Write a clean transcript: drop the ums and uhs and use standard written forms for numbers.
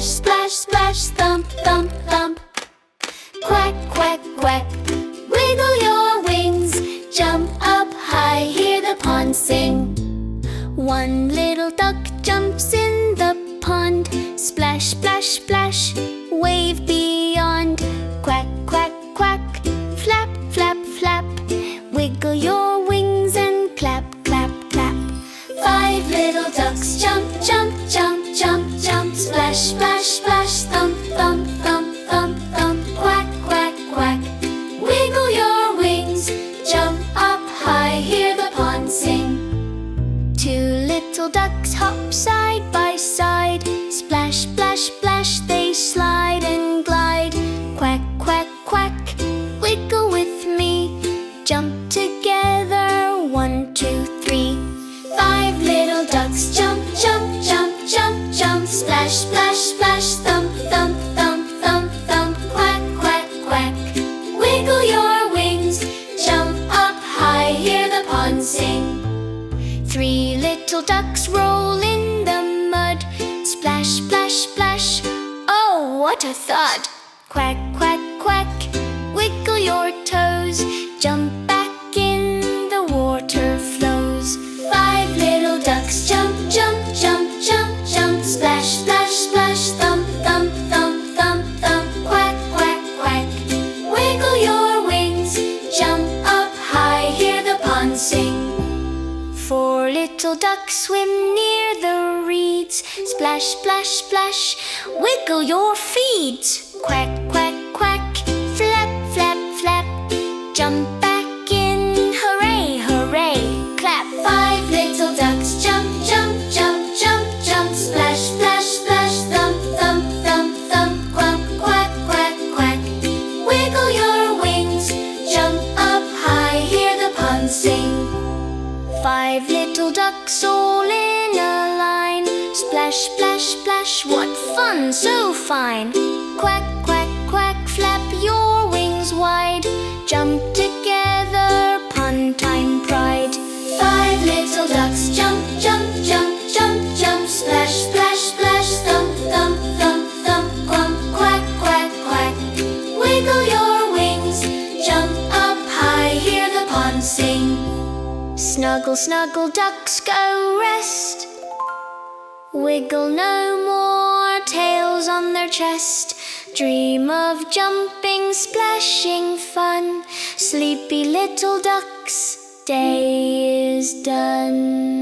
splash, splash, splash, thump, thump, thump. Quack, quack, quack, wiggle your wings, jump up high, hear the pond sing. One little duck jumps in the pond, splash, splash, splash, wave beyond. Quack, quack, quack, flap, flap, flap, wiggle your wings and clap, clap, clap. Five little ducks jump, jump, jump, jump, jump, splash, splash, splash, thump, thump, thump, thump, thump. Quack, quack, quack, wiggle your wings, jump up high, hear the pond sing. Two little ducks hop side by side, splash, splash, splash, they slide and glide. Quack, quack, quack, wiggle with me, jump together, 1, 2, 3. Five little ducks jump, jump, jump, jump, jump, splash, splash, splash, thump, thump, thump, thump, thump. Quack, quack, quack, wiggle your wings, jump up high, hear the pond sing. Three little ducks roll in the mud, splash, splash, splash, oh, what a thud! Quack, quack, quack, wiggle your toes, jump back in, the water flows. Five little ducks jump, jump, jump, jump, jump, splash, splash, splash, thump, thump, thump, thump, thump. Quack, quack, quack, wiggle your wings, jump up high, hear the pond sing. Four little ducks swim near the reeds, splash, splash, splash, wiggle your feet. Quack, quack, quack, flap, flap, flap, jump back in, hooray, hooray, clap. Five little ducks jump, jump, jump, jump, jump, splash, splash, splash, thump, thump, thump, thump, quack, quack, quack, quack, wiggle your wings, jump up high, hear the pond sing. Five little ducks all in a line, splash, splash, splash, what fun, so fine. Quack, quack, quack, flap your wings wide, jump together, pond time pride. Five little ducks jump, jump, jump, jump, jump, splash, splash, splash, thump, thump, thump, thump, quack, quack, quack, quack, wiggle your wings, jump up high, hear the pond sing. Snuggle, snuggle, ducks go rest, wiggle no more, tails on their chest. Dream of jumping, splashing fun, sleepy little ducks, day is done.